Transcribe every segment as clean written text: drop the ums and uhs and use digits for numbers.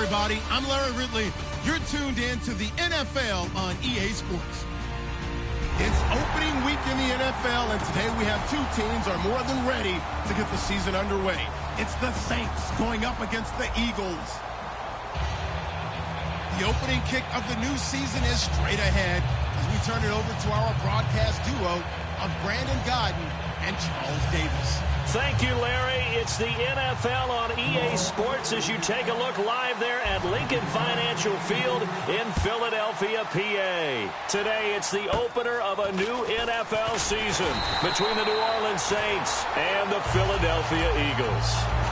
everybody. I'm Larry Ridley. You're tuned in to the NFL on EA Sports. It's opening week in the NFL, and today we have two teams are more than ready to get the season underway. It's the Saints going up against the Eagles. The opening kick of the new season is straight ahead as we turn it over to our broadcast duo of Brandon Godden and Charles Davis. Thank you, Larry. It's the NFL on EA Sports as you take a look live there at Lincoln Financial Field in Philadelphia, PA. Today, it's the opener of a new NFL season between the New Orleans Saints and the Philadelphia Eagles.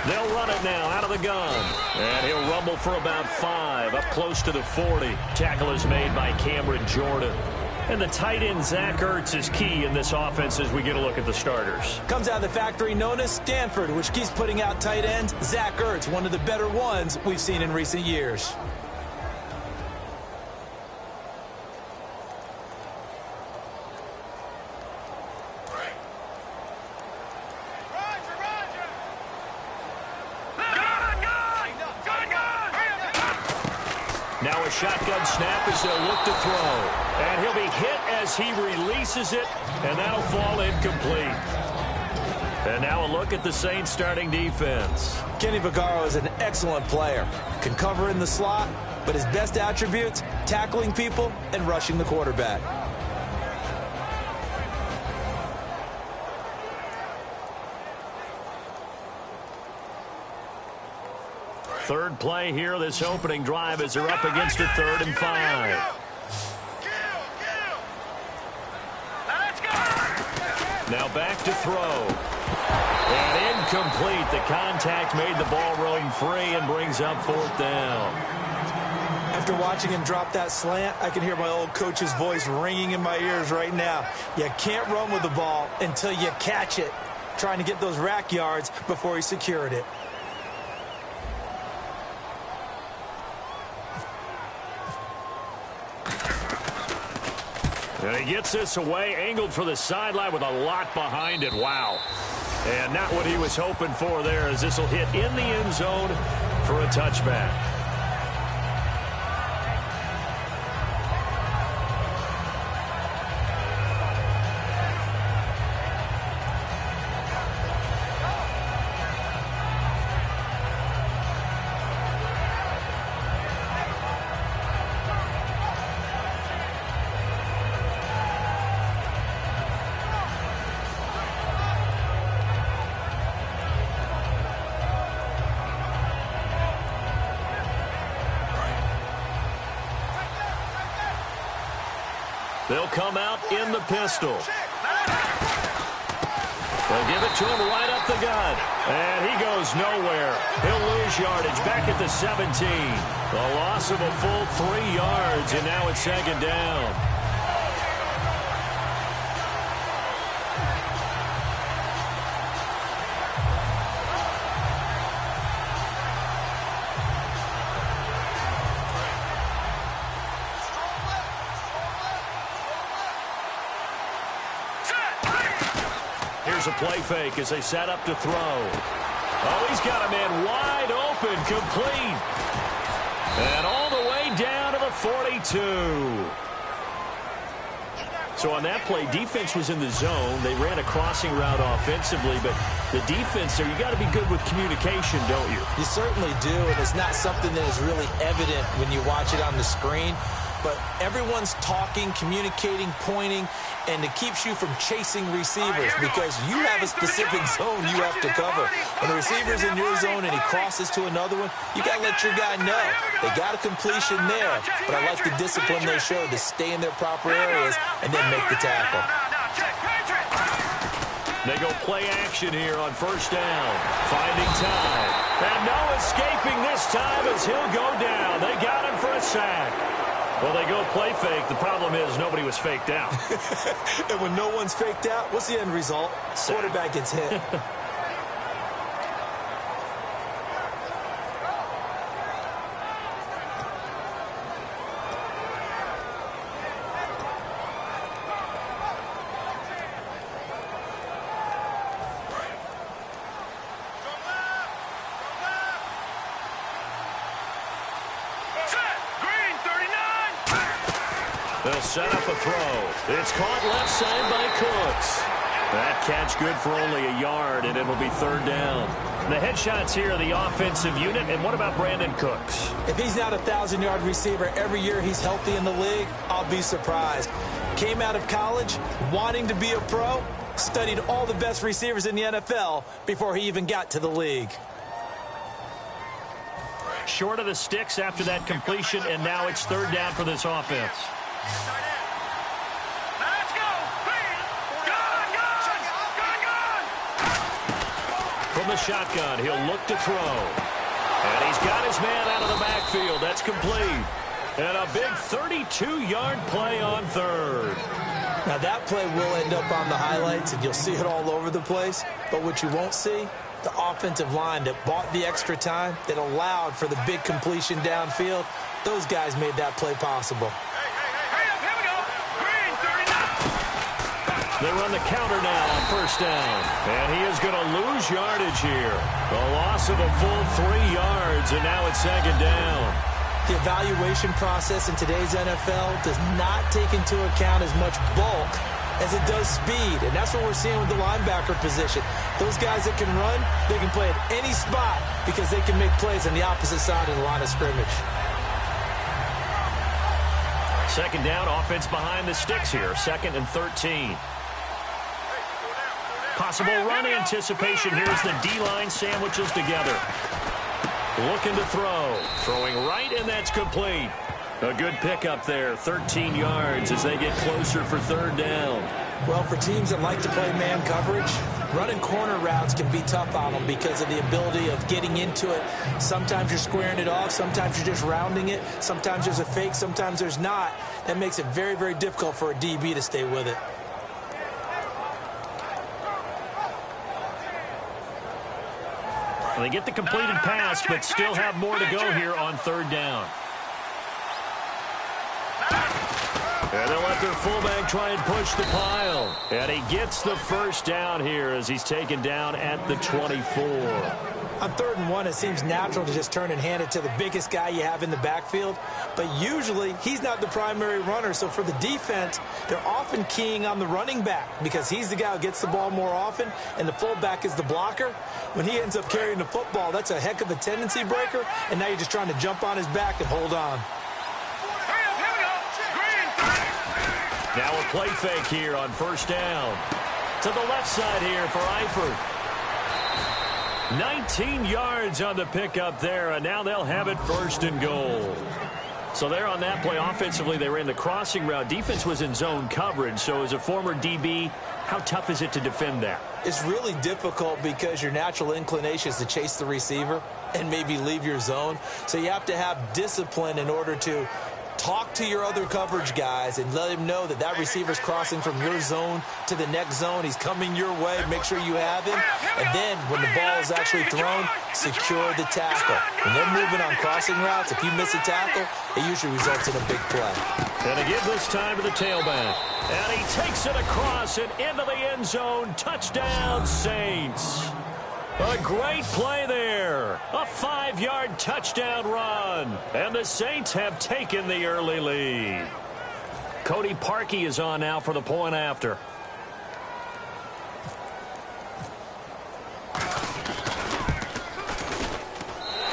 They'll run it now out of the gun. And he'll rumble for about 5, up close to the 40. Tackle is made by Cameron Jordan. And the tight end, Zach Ertz, is key in this offense as we get a look at the starters. Comes out of the factory known as Stanford, which keeps putting out tight ends. Zach Ertz, one of the better ones we've seen in recent years. Now a shotgun snap as they'll look to throw. And he'll be hit as he releases it, and that'll fall incomplete. And now a look at the Saints starting defense. Kenny Vaccaro is an excellent player. Can cover in the slot, but his best attributes, tackling people and rushing the quarterback. Third play here, this opening drive as they're up against a 3rd and 5. Now back to throw. And incomplete. The contact made the ball roam free and brings up 4th down. After watching him drop that slant, I can hear my old coach's voice ringing in my ears right now. You can't run with the ball until you catch it. Trying to get those rack yards before he secured it. And he gets this away, angled for the sideline with a lot behind it. Wow. And not what he was hoping for there, as this will hit in the end zone for a touchback. They'll come out in the pistol. They'll give it to him right up the gut. And he goes nowhere. He'll lose yardage back at the 17. A loss of a full 3 yards, and now it's second down. Here's a play fake as they set up to throw. Oh, he's got a man wide open, complete. And all the way down to the 42. So on that play, defense was in the zone. They ran a crossing route offensively, but the defense there, you got to be good with communication, don't you? You certainly do, and it's not something that is really evident when you watch it on the screen. But everyone's talking, communicating, pointing, and it keeps you from chasing receivers because you have a specific zone you have to cover. When a receiver's in your zone and he crosses to another one, you got to let your guy know. They got a completion there, but I like the discipline they showed to stay in their proper areas and then make the tackle. They go play action here on first down. Finding time. And no escaping this time as he'll go down. They got him for a sack. Well, they go play fake. The problem is nobody was faked out. And when no one's faked out, what's the end result? Quarterback gets hit. They'll set up a throw. It's caught left side by Cooks. That catch good for only a yard, and it'll be third down. The headshots here are the offensive unit, and what about Brandon Cooks? If he's not a 1,000-yard receiver every year he's healthy in the league, I'll be surprised. Came out of college wanting to be a pro, studied all the best receivers in the NFL before he even got to the league. Short of the sticks after that completion, and now it's third down for this offense. Let's go! From the shotgun, he'll look to throw. And he's got his man out of the backfield. That's complete. And a big 32-yard play on third. Now that play will end up on the highlights, and you'll see it all over the place. But what you won't see, the offensive line that bought the extra time, that allowed for the big completion downfield, those guys made that play possible. They run the counter now on first down. And he is going to lose yardage here. A loss of a full 3 yards, and now it's second down. The evaluation process in today's NFL does not take into account as much bulk as it does speed. And that's what we're seeing with the linebacker position. Those guys that can run, they can play at any spot because they can make plays on the opposite side of the line of scrimmage. Second down, offense behind the sticks here. Second and 13. Possible run anticipation. Here's the D-line sandwiches together. Looking to throw. Throwing right, and that's complete. A good pickup there. 13 yards as they get closer for third down. Well, for teams that like to play man coverage, running corner routes can be tough on them because of the ability of getting into it. Sometimes you're squaring it off. Sometimes you're just rounding it. Sometimes there's a fake. Sometimes there's not. That makes it very, very difficult for a DB to stay with it. They get the completed pass, but still have more to go here on third down. And they'll let their fullback try and push the pile. And he gets the first down here as he's taken down at the 24. On 3rd and 1, it seems natural to just turn and hand it to the biggest guy you have in the backfield. But usually, he's not the primary runner. So for the defense, they're often keying on the running back because he's the guy who gets the ball more often, and the fullback is the blocker. When he ends up carrying the football, that's a heck of a tendency breaker, and now you're just trying to jump on his back and hold on. Now a play fake here on first down. To the left side here for Eifert. 19 yards on the pickup there, and now they'll have it first and goal. So there on that play, offensively, they ran the crossing route. Defense was in zone coverage. So as a former DB, how tough is it to defend that? It's really difficult because your natural inclination is to chase the receiver and maybe leave your zone. So you have to have discipline in order to talk to your other coverage guys and let him know that that receiver's crossing from your zone to the next zone. He's coming your way. Make sure you have him. And then when the ball is actually thrown, secure the tackle. When they're moving on crossing routes, if you miss a tackle, it usually results in a big play. And they give this time to the tailback. And he takes it across and into the end zone. Touchdown, Saints. A great play there. A 5-yard touchdown run. And the Saints have taken the early lead. Cody Parkey is on now for the point after.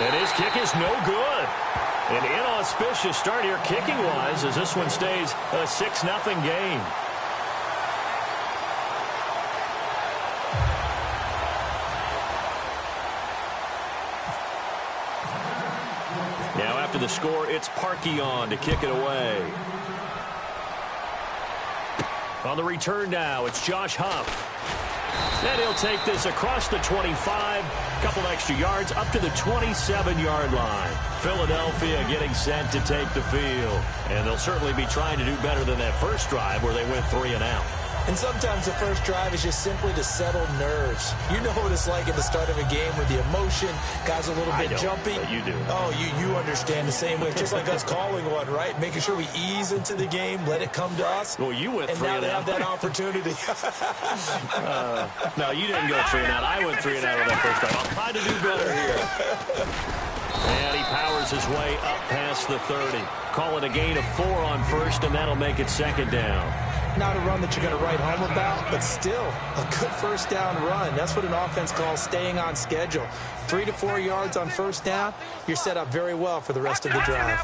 And his kick is no good. An inauspicious start here kicking-wise as this one stays a 6-0 game. Now after the score, it's Parkey on to kick it away. On the return now, it's Josh Huff. And he'll take this across the 25, couple extra yards up to the 27-yard line. Philadelphia getting set to take the field. And they'll certainly be trying to do better than that first drive where they went 3 and out. And sometimes the first drive is just simply to settle nerves. You know what it's like at the start of a game with the emotion, guys a little bit jumpy. But you do. Oh, you understand the same way. Just like us calling one, right? Making sure we ease into the game, let it come to us. Well, you went 3 and out. And now out. they have that opportunity. No, you didn't go 3 and out. I went 3 and out on that first drive. I'll try to do better here. And he powers his way up past the 30. Call it a gain of 4 on first, and that'll make it second down. Not a run that you're going to write home about, but still a good first down run. That's what an offense calls staying on schedule. 3 to 4 yards on first down, you're set up very well for the rest of the drive.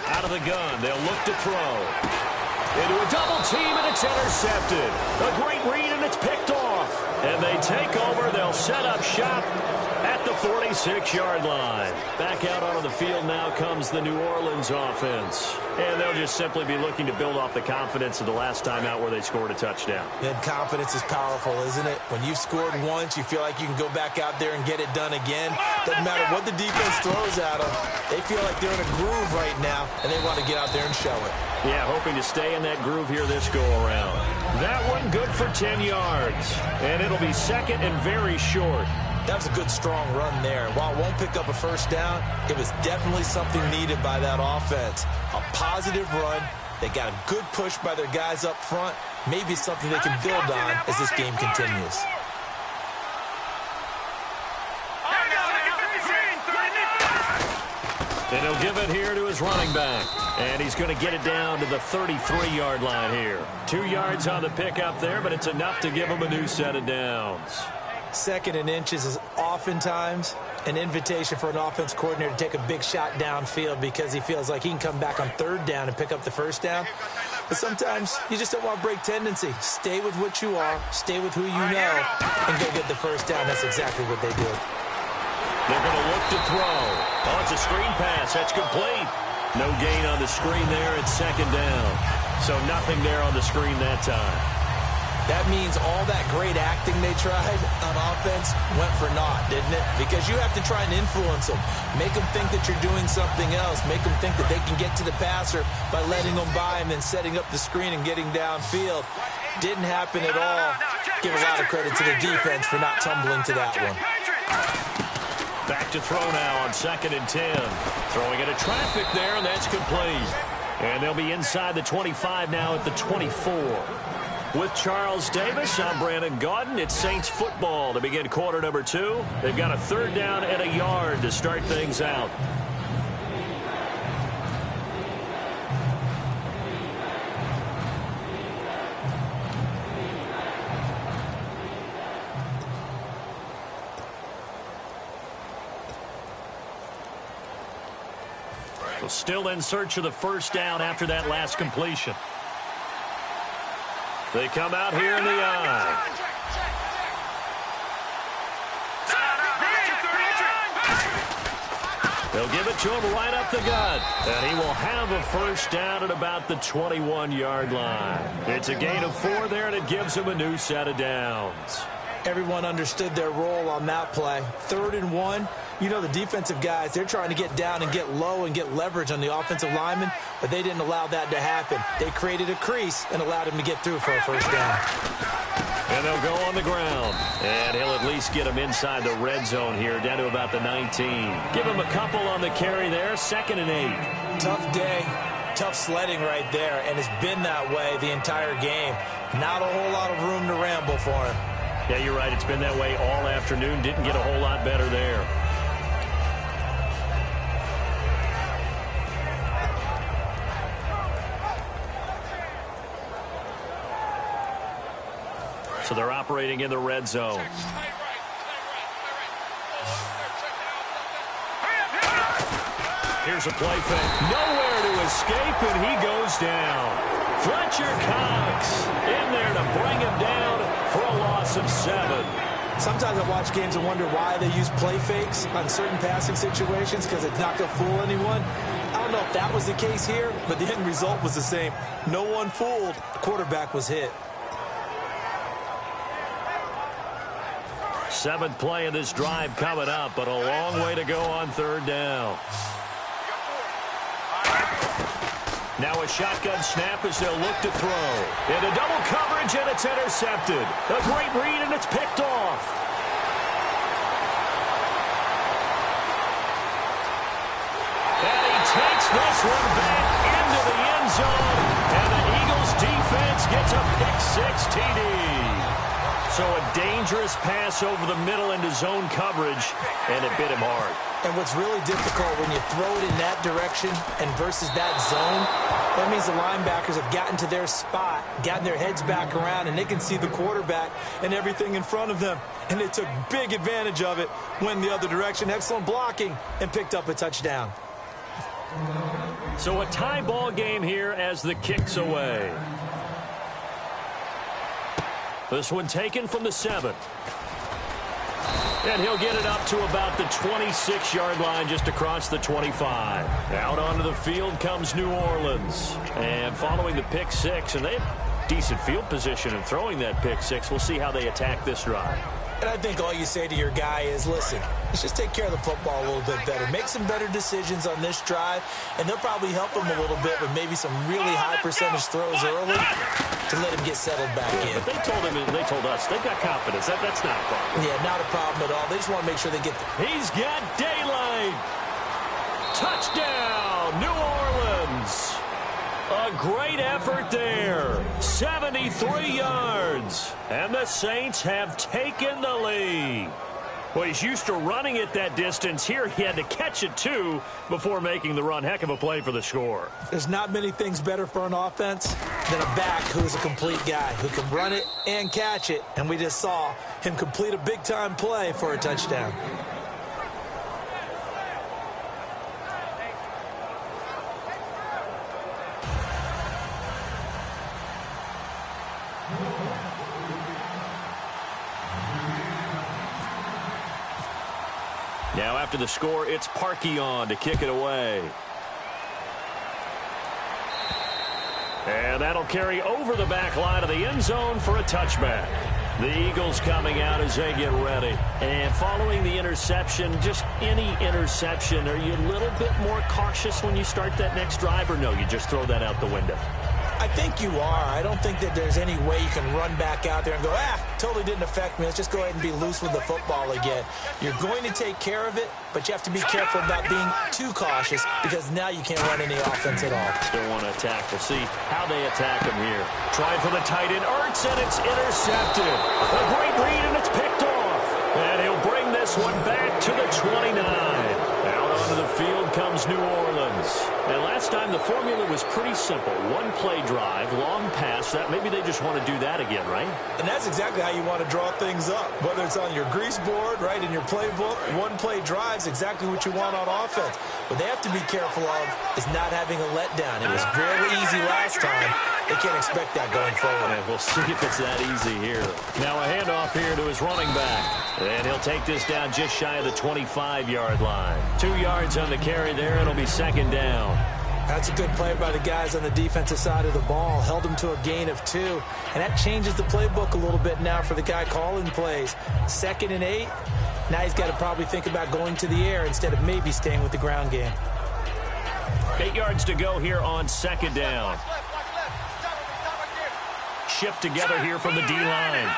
Out of the gun, they'll look to throw. Into a double team, and it's intercepted. A great read, and it's picked off. And they take over. They'll set up shop at the 46-yard line. Back out onto the field now comes the New Orleans offense. And they'll just simply be looking to build off the confidence of the last time out where they scored a touchdown. And confidence is powerful, isn't it? When you've scored once, you feel like you can go back out there and get it done again. Doesn't matter what the defense throws at them. They feel like they're in a groove right now, and they want to get out there and show it. Yeah, hoping to stay in that groove here this go-around. That one good for 10 yards. And it'll be second and very short. That was a good, strong run there. While it won't pick up a first down, it was definitely something needed by that offense. A positive run. They got a good push by their guys up front. Maybe something they can build on as this game continues. And he'll give it here to his running back. And he's going to get it down to the 33-yard line here. 2 yards on the pickup there, but it's enough to give him a new set of downs. 2nd and inches is oftentimes an invitation for an offense coordinator to take a big shot downfield because he feels like he can come back on 3rd down and pick up the first down. But sometimes you just don't want to break tendency. Stay with what you are, stay with who you know, and go get the first down. That's exactly what they did. They're going to look to throw. Oh, it's a screen pass. That's complete. No gain on the screen there. It's 2nd down. So nothing there on the screen that time. That means all that great acting they tried on offense went for naught, didn't it? Because you have to try and influence them. Make them think that you're doing something else. Make them think that they can get to the passer by letting them by and then setting up the screen and getting downfield. Didn't happen at all. Give a lot of credit to the defense for not tumbling to that one. Back to throw now on 2nd and 10. Throwing into traffic there, and that's complete. And they'll be inside the 25 now at the 24. With Charles Davis, I'm Brandon Gaudin. It's Saints football to begin quarter number 2. They've got a 3rd down and a yard to start things out. So still in search of the first down after that last completion. They come out here in the eye. They'll give it to him right up the gut. And he will have a first down at about the 21-yard line. It's a gain of 4 there, and it gives him a new set of downs. Everyone understood their role on that play. 3rd and 1. You know, the defensive guys, they're trying to get down and get low and get leverage on the offensive lineman, but they didn't allow that to happen. They created a crease and allowed him to get through for a first down. And they'll go on the ground. And he'll at least get him inside the red zone here, down to about the 19. Give him a couple on the carry there, 2nd and 8. Tough day, tough sledding right there, and it's been that way the entire game. Not a whole lot of room to ramble for him. Yeah, you're right. It's been that way all afternoon. Didn't get a whole lot better there. So they're operating in the red zone. Here's a play fake. Nowhere to escape, and he goes down. Fletcher Cox in there to bring him down for a loss of 7. Sometimes I watch games and wonder why they use play fakes on certain passing situations, because it's not going to fool anyone. I don't know if that was the case here, but the end result was the same. No one fooled. The quarterback was hit. 7th play of this drive coming up, but a long way to go on 3rd down. Now a shotgun snap as they'll look to throw. Into double coverage, and it's intercepted. A great read, and it's picked off. And he takes this one back into the end zone, and the Eagles defense gets a pick-6 TD. So a dangerous pass over the middle into zone coverage, and it bit him hard. And what's really difficult when you throw it in that direction and versus that zone, that means the linebackers have gotten to their spot, gotten their heads back around, and they can see the quarterback and everything in front of them. And they took big advantage of it, went the other direction, excellent blocking, and picked up a touchdown. So a tie ball game here as the kick's away. This one taken from the 7. And he'll get it up to about the 26-yard line, just across the 25. Out onto the field comes New Orleans. And following the pick-6, and they have decent field position in throwing that pick-6. We'll see how they attack this drive. And I think all you say to your guy is, listen, let's just take care of the football a little bit better. Make some better decisions on this drive, and they'll probably help him a little bit with maybe some really high percentage throws early to let him get settled back in. But they told us they've got confidence. That's not a problem. Yeah, not a problem at all. They just want to make sure they get He's got daylight. Touchdown, New Orleans. A great effort there. 73 yards. And the Saints have taken the lead. Well, he's used to running it that distance. Here he had to catch it, too, before making the run. Heck of a play for the score. There's not many things better for an offense than a back who's a complete guy, who can run it and catch it. And we just saw him complete a big-time play for a touchdown. Now after the score, it's Parkey on to kick it away. And that'll carry over the back line of the end zone for a touchback. The Eagles coming out as they get ready. And following the interception, just any interception, are you a little bit more cautious when you start that next drive, or no, you just throw that out the window? I think you are. I don't think that there's any way you can run back out there and go, totally didn't affect me. Let's just go ahead and be loose with the football again. You're going to take care of it, but you have to be careful about being too cautious, because now you can't run any offense at all. Still want to attack. We'll see how they attack him here. Trying for the tight end, Ertz, and it's intercepted. A great read, and it's picked off. And he'll bring this one back to the 29. Out onto the field comes New Orleans. And last time, the formula was pretty simple. One play drive, long pass. That maybe they just want to do that again, right? And that's exactly how you want to draw things up. Whether it's on your grease board, right, in your playbook, one play drive is exactly what you want on offense. What they have to be careful of is not having a letdown. It was very easy last time. They can't expect that going forward. And we'll see if it's that easy here. Now a handoff here to his running back. And he'll take this down just shy of the 25-yard line. 2 yards on the carry there. It'll be second down. That's a good play by the guys on the defensive side of the ball. Held them to a gain of 2. And that changes the playbook a little bit now for the guy calling plays. 2nd and 8. Now he's got to probably think about going to the air instead of maybe staying with the ground game. 8 yards to go here on second down. Shift together here from the D-line.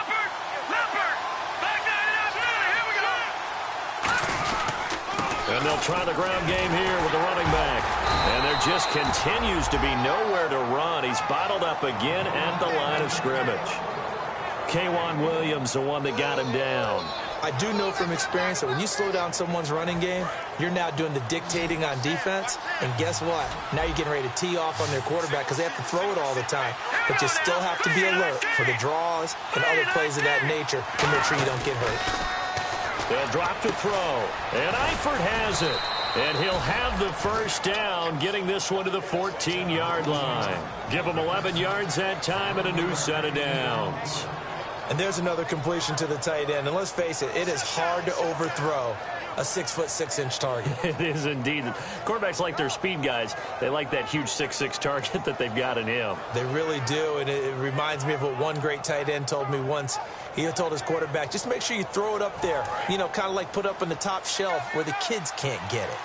And they'll try the ground game here with the running back. And there just continues to be nowhere to run. He's bottled up again at the line of scrimmage. K'Wan Williams, the one that got him down. I do know from experience that when you slow down someone's running game, you're now doing the dictating on defense. And guess what? Now you're getting ready to tee off on their quarterback because they have to throw it all the time. But you still have to be alert for the draws and other plays of that nature to make sure you don't get hurt. They'll drop to throw. And Eifert has it. And he'll have the first down, getting this one to the 14-yard line. Give him 11 yards that time and a new set of downs. And there's another completion to the tight end. And let's face it, it is hard to overthrow a 6'6" target. It is indeed. Quarterbacks like their speed guys. They like that huge 6'6" target that they've got in him. They really do, and it reminds me of what one great tight end told me once. He told his quarterback, just make sure you throw it up there, you know, kind of like put up on the top shelf where the kids can't get it.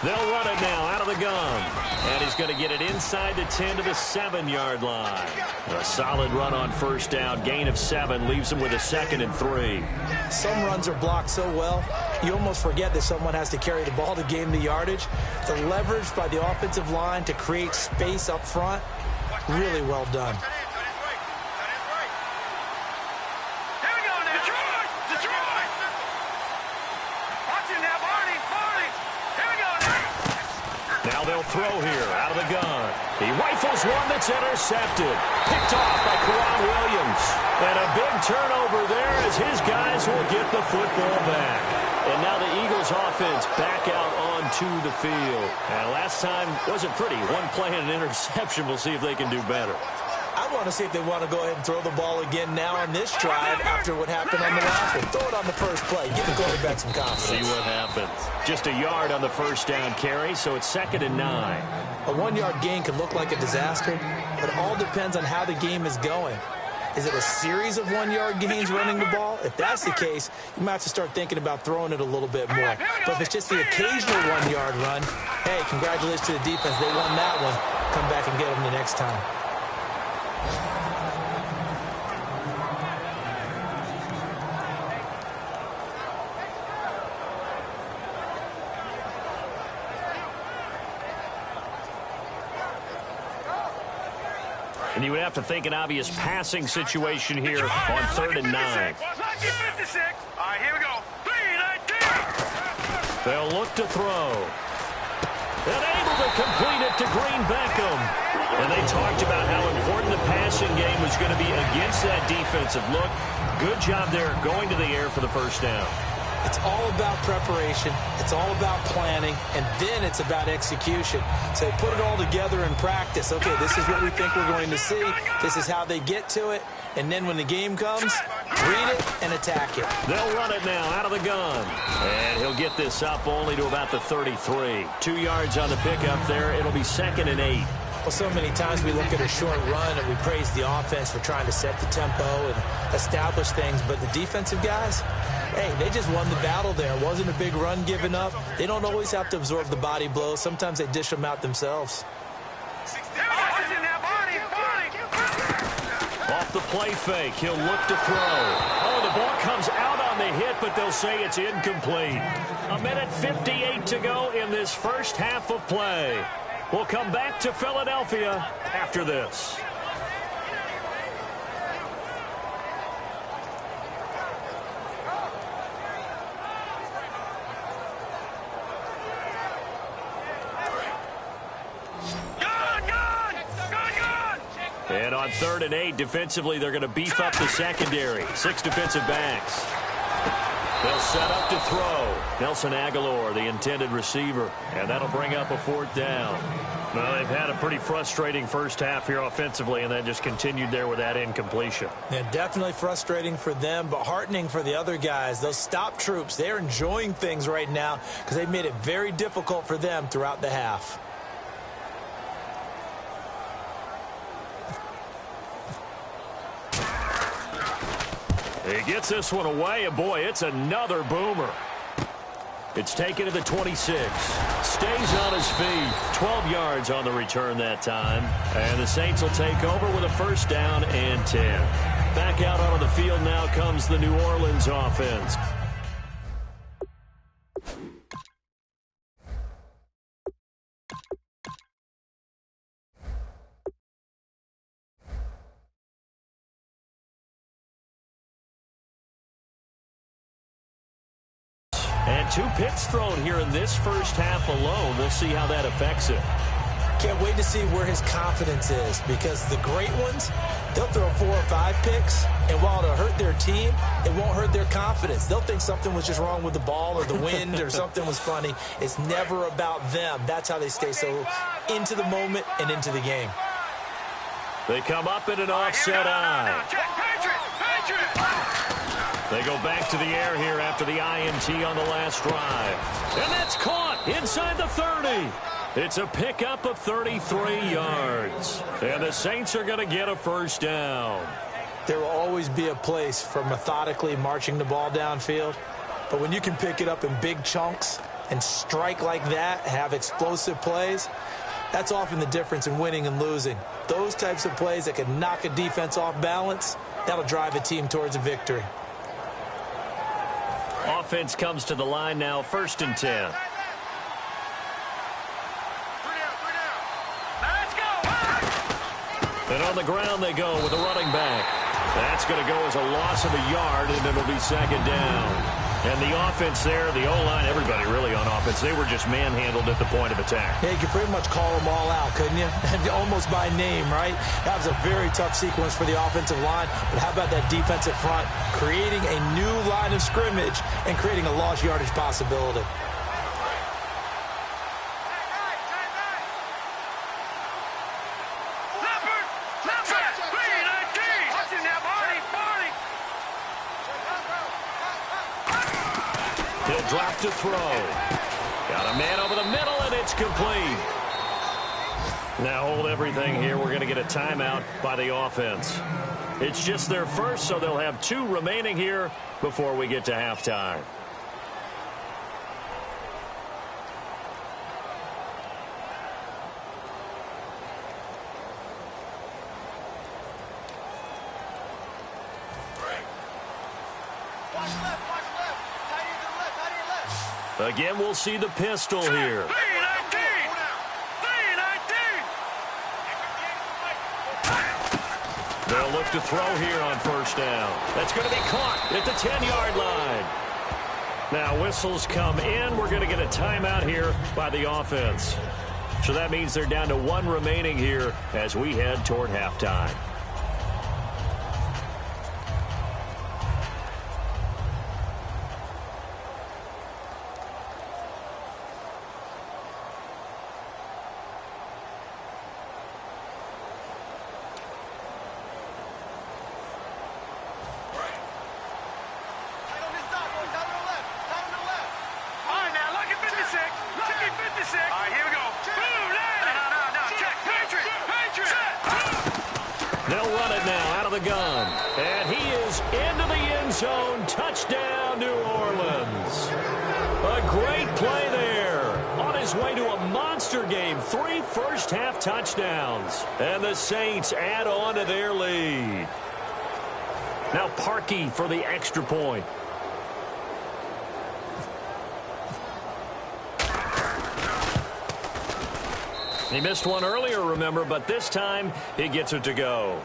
They'll run it now out of the gun. And he's going to get it inside the 10 to the 7-yard line. A solid run on first down. Gain of 7 leaves him with a 2nd and 3. Some runs are blocked so well, you almost forget that someone has to carry the ball to gain the yardage. The leverage by the offensive line to create space up front, really well done. Now they'll throw here out of the gun. He rifles one that's intercepted. Picked off by K'Wan Williams. And a big turnover there as his guys will get the football back. And now the Eagles offense back out onto the field. And last time wasn't pretty. One play and an interception. We'll see if they can do better. I want to see if they want to go ahead and throw the ball again now on this drive after what happened on the last one. Throw it on the first play. Give the quarterback some confidence. See what happens. Just a yard on the first down carry, so it's 2nd and 9. A 1-yard gain can look like a disaster, but it all depends on how the game is going. Is it a series of 1-yard gains running the ball? If that's the case, you might have to start thinking about throwing it a little bit more. But if it's just the occasional 1-yard run, hey, congratulations to the defense. They won that one. Come back and get them the next time. And you would have to think an obvious passing situation here on 3rd and 9. All right, here we go. 3-19. They'll look to throw. And able to complete it to Green Beckham. And they talked about how important the passing game was going to be against that defensive look. Good job there going to the air for the first down. It's all about preparation. It's all about planning. And then it's about execution. So they put it all together in practice. Okay, this is what we think we're going to see. This is how they get to it. And then when the game comes, read it and attack it. They'll run it now out of the gun. And he'll get this up only to about the 33. 2 yards on the pickup there. It'll be 2nd and 8. Well, so many times we look at a short run and we praise the offense for trying to set the tempo and establish things. But the defensive guys, hey, they just won the battle there. It wasn't a big run given up. They don't always have to absorb the body blows. Sometimes they dish them out themselves. Off the play fake, he'll look to throw. Oh, the ball comes out on the hit, but they'll say it's incomplete. 1:58 to go in this first half of play. We'll come back to Philadelphia after this. On 3rd and 8, defensively, they're going to beef up the secondary. 6 defensive backs. They'll set up to throw. Nelson Aguilar, the intended receiver. And that'll bring up a 4th down. Well, they've had a pretty frustrating first half here offensively, and that just continued there with that incompletion. Yeah, definitely frustrating for them, but heartening for the other guys. Those stop troops, they're enjoying things right now because they've made it very difficult for them throughout the half. He gets this one away, and boy, it's another boomer. It's taken to the 26. Stays on his feet. 12 yards on the return that time. And the Saints will take over with a 1st down and 10. Back out onto the field now comes the New Orleans offense. And 2 picks thrown here in this first half alone. We'll see how that affects it. Can't wait to see where his confidence is, because the great ones, they'll throw 4 or 5 picks, and while it'll hurt their team, it won't hurt their confidence. They'll think something was just wrong with the ball or the wind or something was funny. It's never about them. That's how they stay so into the moment and into the game. They come up in an offset eye. They go back to the air here after the INT on the last drive. And that's caught inside the 30. It's a pickup of 33 yards. And the Saints are going to get a 1st down. There will always be a place for methodically marching the ball downfield. But when you can pick it up in big chunks and strike like that, have explosive plays, that's often the difference in winning and losing. Those types of plays that can knock a defense off balance, that'll drive a team towards a victory. Offense comes to the line now, 1st and 10. And on the ground they go with a running back. That's going to go as a loss of a yard, and it'll be 2nd down. And the offense there, the O-line, everybody really on offense, they were just manhandled at the point of attack. Yeah, you could pretty much call them all out, couldn't you? Almost by name, right? That was a very tough sequence for the offensive line. But how about that defensive front creating a new line of scrimmage and creating a lost yardage possibility? Drop to throw. Got a man over the middle, and it's complete. Now hold everything here. We're going to get a timeout by the offense. It's just their first, so they'll have 2 remaining here before we get to halftime. Again, we'll see the pistol here. They'll look to throw here on 1st down. That's going to be caught at the 10-yard line. Now whistles come in. We're going to get a timeout here by the offense. So that means they're down to 1 remaining here as we head toward halftime. They'll run it now out of the gun. And he is into the end zone. Touchdown, New Orleans. A great play there. On his way to a monster game. 3 first-half touchdowns. And the Saints add on to their lead. Now Parkey for the extra point. He missed one earlier, remember, but this time he gets it to go.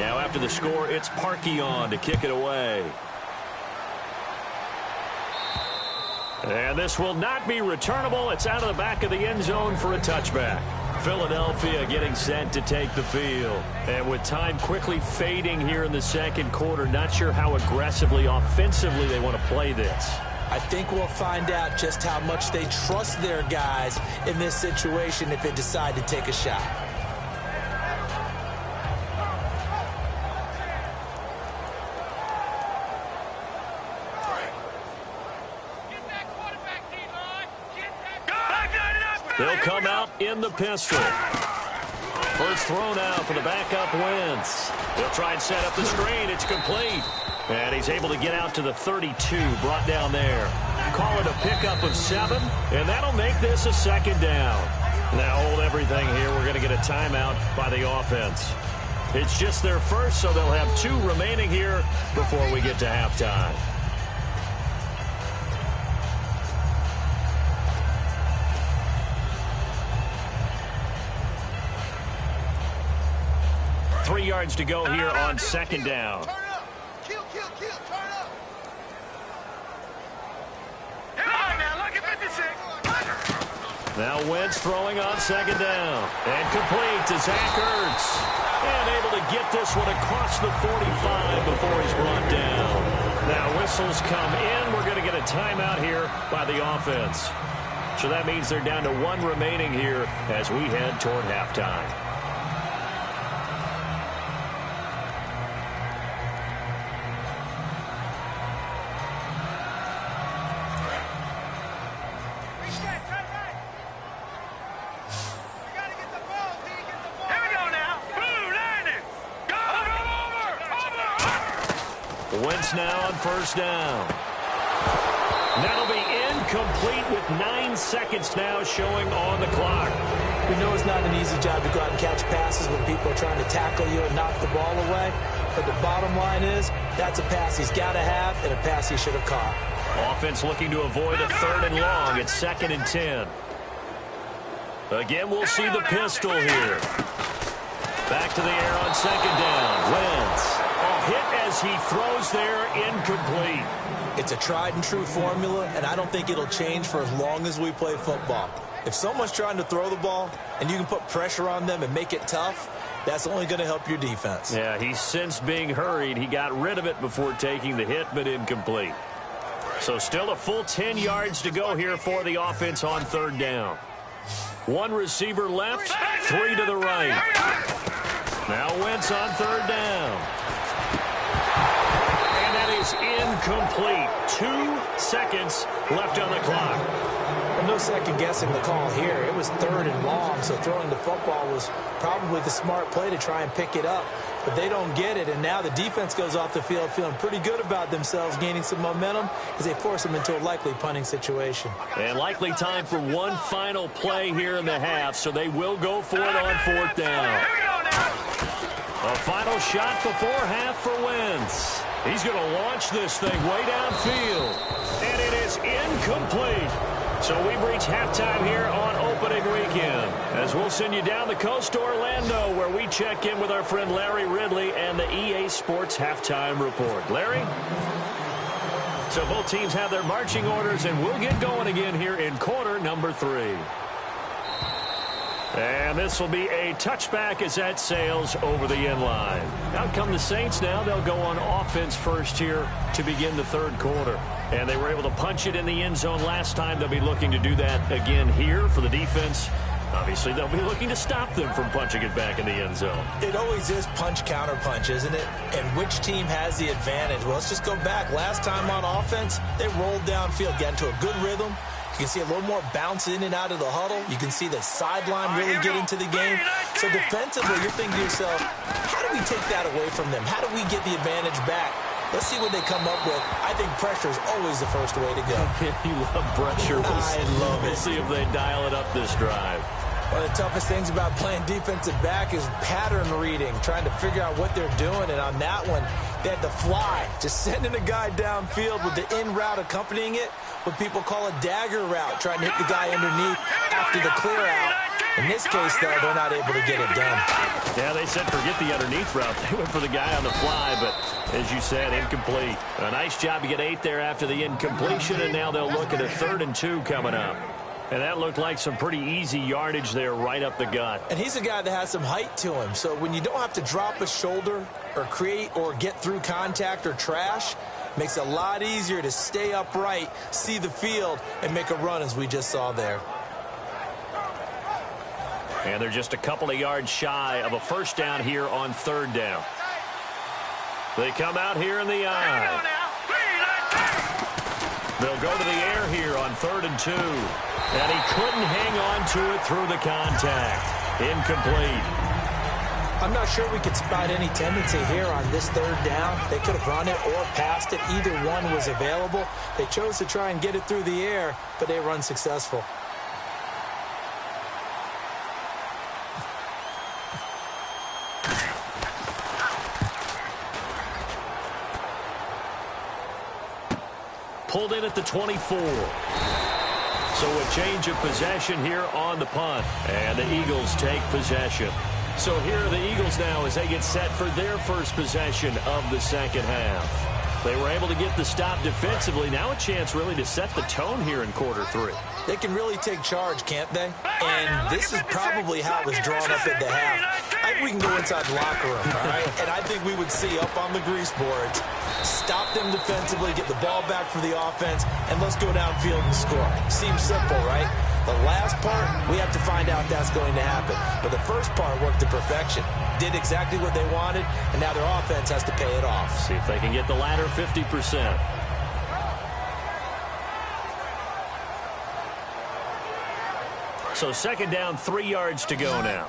Now after the score, it's Parkey on to kick it away. And this will not be returnable. It's out of the back of the end zone for a touchback. Philadelphia getting set to take the field. And with time quickly fading here in the second quarter, not sure how aggressively, offensively they want to play this. I think we'll find out just how much they trust their guys in this situation if they decide to take a shot. They'll come out in the pistol. First throw now for the backup Wentz. He'll try and set up the screen. It's complete. And he's able to get out to the 32, brought down there. Call it a pickup of 7, and that'll make this a second down. Now hold everything here. We're going to get a timeout by the offense. It's just their first, so they'll have 2 remaining here before we get to halftime. Three yards to go here on second down. Turn up. Kill, turn up. Now look at 56. Now Wentz throwing on second down. And complete to Zach Ertz. And able to get this one across the 45 before he's brought down. Now whistles come in. We're going to get a timeout here by the offense. So that means they're down to 1 remaining here as we head toward halftime. Wentz now on first down. That'll be incomplete with 9 seconds now showing on the clock. We know it's not an easy job to go out and catch passes when people are trying to tackle you and knock the ball away. But the bottom line is, that's a pass he's got to have and a pass he should have caught. Offense looking to avoid a 3rd and long. It's 2nd and 10. Again, we'll see the pistol here. Back to the air on second down. Wentz. Hit as he throws there, incomplete. It's a tried and true formula, and I don't think it'll change for as long as we play football. If someone's trying to throw the ball and you can put pressure on them and make it tough, that's only going to help your defense. Yeah, he's since being hurried. He got rid of it before taking the hit, but incomplete. So still a full 10 yards to go here for the offense on third down. 1 receiver left, 3 to the right. Now Wentz on third down. Is incomplete. 2 seconds left on the clock. And no second guessing the call here. It was 3rd and long, so throwing the football was probably the smart play to try and pick it up. But they don't get it, and now the defense goes off the field feeling pretty good about themselves, gaining some momentum as they force them into a likely punting situation. And likely time for 1 final play here in the half, so they will go for it on 4th down. A final shot before half for Wentz. He's going to launch this thing way downfield. And it is incomplete. So we've reached halftime here on opening weekend. As we'll send you down the coast to Orlando, where we check in with our friend Larry Ridley and the EA Sports Halftime Report. Larry? So both teams have their marching orders, and we'll get going again here in quarter number 3. And this will be a touchback as that sails over the end line. Out come the Saints now. They'll go on offense first here to begin the 3rd quarter. And they were able to punch it in the end zone last time. They'll be looking to do that again here for the defense. Obviously, they'll be looking to stop them from punching it back in the end zone. It always is punch-counter-punch, isn't it? And which team has the advantage? Well, let's just go back. Last time on offense, they rolled downfield, got into a good rhythm. You can see a little more bounce in and out of the huddle. You can see the sideline really get into the game. So defensively, you're thinking to yourself, how do we take that away from them? How do we get the advantage back? Let's see what they come up with. I think pressure is always the first way to go. You love pressure. I love it. We'll see if they dial it up this drive. One of the toughest things about playing defensive back is pattern reading, trying to figure out what they're doing. And on that one, they had to fly, just sending a guy downfield with the in route accompanying it, what people call a dagger route, trying to hit the guy underneath after the clear out. In this case, though, they're not able to get it done. Yeah, they said forget the underneath route. They went for the guy on the fly, but as you said, incomplete. A nice job to get 8 there after the incompletion, and now they'll look at a 3rd and 2 coming up. And that looked like some pretty easy yardage there right up the gut. And he's a guy that has some height to him, so when you don't have to drop a shoulder or create or get through contact or trash, makes it a lot easier to stay upright, see the field, and make a run as we just saw there. And they're just a couple of yards shy of a first down here on 3rd down. They come out here in the eye. They'll go to the air here on 3rd and 2. And he couldn't hang on to it through the contact. Incomplete. I'm not sure we could spot any tendency here on this 3rd down. They could have run it or passed it. Either one was available. They chose to try and get it through the air, but they were unsuccessful. Pulled in at the 24. So a change of possession here on the punt. And the Eagles take possession. So here are the Eagles now as they get set for their first possession of the second half. They were able to get the stop defensively. Now a chance really to set the tone here in quarter 3. They can really take charge, can't they? And this is probably how it was drawn up at the half. I think we can go inside the locker room, all right? And I think we would see up on the grease boards, stop them defensively, get the ball back for the offense, and let's go downfield and score. Seems simple, right? The last part, we have to find out that's going to happen. But the first part worked to perfection. Did exactly what they wanted, and now their offense has to pay it off. See if they can get the latter 50%. So second down, 3 yards to go now.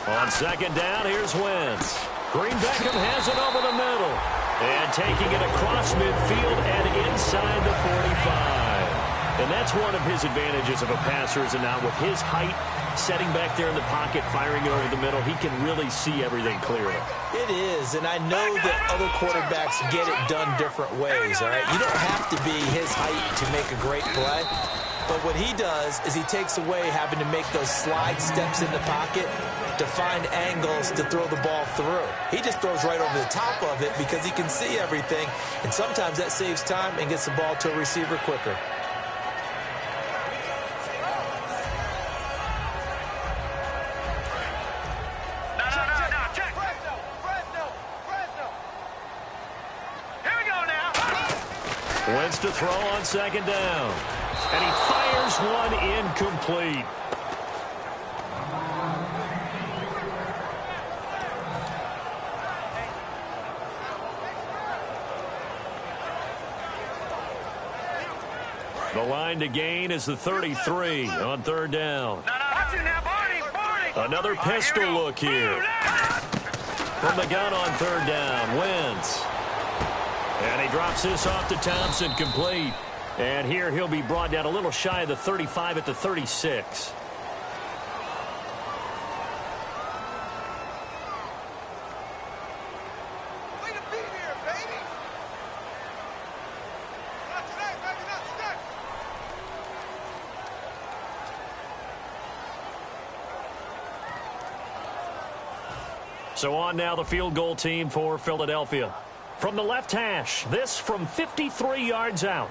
On second down, here's Wentz. Green Beckham has it over the middle. And taking it across midfield and inside the 45. And that's one of his advantages of a passer, is not with his height, setting back there in the pocket, firing it over the middle. He can really see everything clearly. It is, and I know that other quarterbacks get it done different ways, all right? You don't have to be his height to make a great play. But what he does is he takes away having to make those slide steps in the pocket to find angles to throw the ball through. He just throws right over the top of it because he can see everything, and sometimes that saves time and gets the ball to a receiver quicker. Wentz to throw on second down. And he fires one incomplete. The line to gain is the 33 on third down. Another pistol look here. From the gun on third down, Wentz. And he drops this off to Thompson, complete. And here he'll be brought down a little shy of the 35 at the 36. Way to be here, baby. Not today, baby, not today. So on now the field goal team for Philadelphia. From the left hash, this from 53 yards out.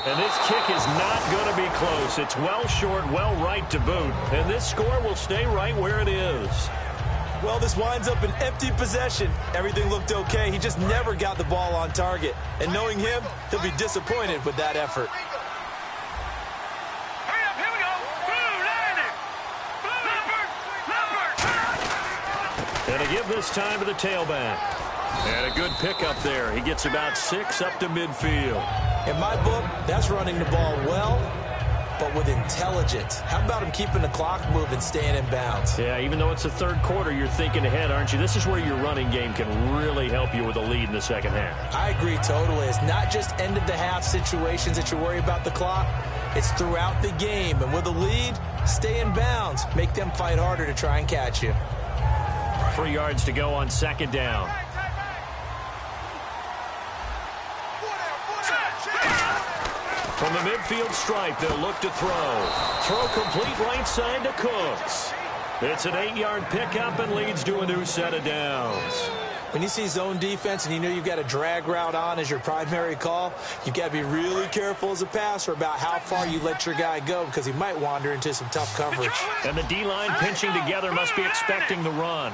And this kick is not going to be close. It's well short, well right to boot. And this score will stay right where it is. Well, this winds up an empty possession. Everything looked okay. He just never got the ball on target. And knowing him, he'll be disappointed with that effort. And to give this time to the tailback. And a good pickup there. He gets about 6 up to midfield. In my book, that's running the ball well, but with intelligence. How about him keeping the clock moving, staying in bounds? Yeah, even though it's the third quarter, you're thinking ahead, aren't you? This is where your running game can really help you with a lead in the second half. I agree totally. It's not just end-of-the-half situations that you worry about the clock. It's throughout the game. And with a lead, stay in bounds. Make them fight harder to try and catch you. 3 yards to go on second down. From the midfield stripe, they'll look to throw. Throw complete right side to Cooks. It's an 8-yard pickup and leads to a new set of downs. When you see zone defense and you know you've got a drag route on as your primary call, you've got to be really careful as a passer about how far you let your guy go because he might wander into some tough coverage. And the D-line pinching together must be expecting the run.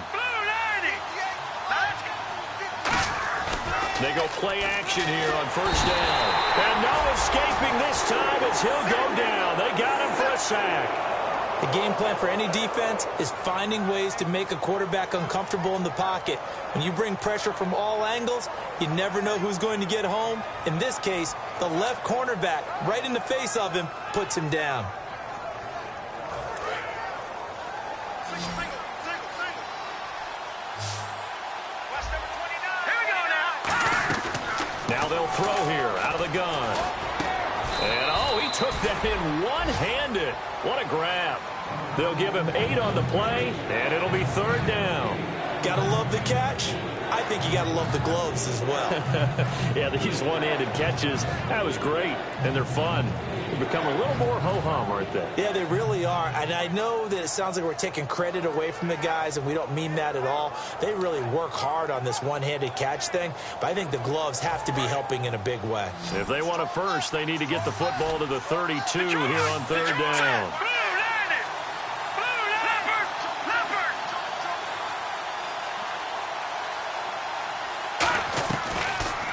They go play action here on first down. And no escaping this time as he'll go down. They got him for a sack. The game plan for any defense is finding ways to make a quarterback uncomfortable in the pocket. When you bring pressure from all angles, you never know who's going to get home. In this case, the left cornerback, right in the face of him, puts him down. Now they'll throw here out of the gun. And, oh, he took that in one-handed. What a grab. They'll give him 8 on the play, and it'll be third down. Gotta love the catch. I think you gotta love the gloves as well. Yeah, these one-handed catches, that was great, and they're fun. They become a little more ho-hum, aren't they? Yeah, they really are. And I know that it sounds like we're taking credit away from the guys, and we don't mean that at all. They really work hard on this one-handed catch thing, but I think the gloves have to be helping in a big way. If they want a first, they need to get the football to the 32 here on third down.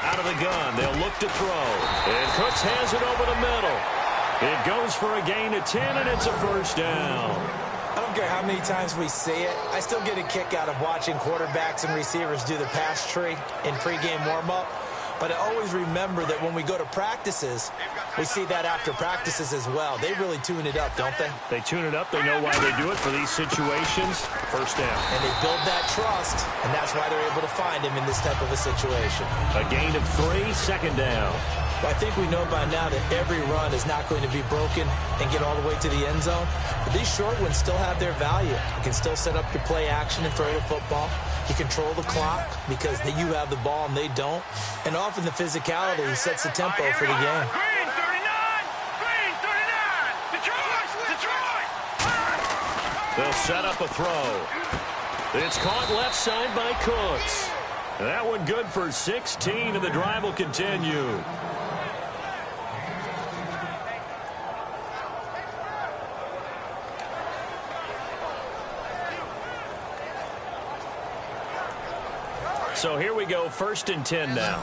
Out of the gun, they'll look to throw. And Cooks has it over the middle. It goes for a gain of 10, and it's a first down. I don't care how many times we see it. I still get a kick out of watching quarterbacks and receivers do the pass tree in pregame warm-up. But I always remember that when we go to practices, we see that after practices as well. They really tune it up, don't they? They tune it up. They know why they do it for these situations. First down. And they build that trust, and that's why they're able to find him in this type of a situation. A gain of 3, second down. Well, I think we know by now that every run is not going to be broken and get all the way to the end zone. But these short ones still have their value. You can still set up your play action and throw the football. You control the clock because you have the ball and they don't. And often the physicality sets the tempo for the game. Green 39! Detroit! They'll set up a throw. It's caught left side by Cooks. That one good for 16, and the drive will continue. So here we go, 1st and 10 now.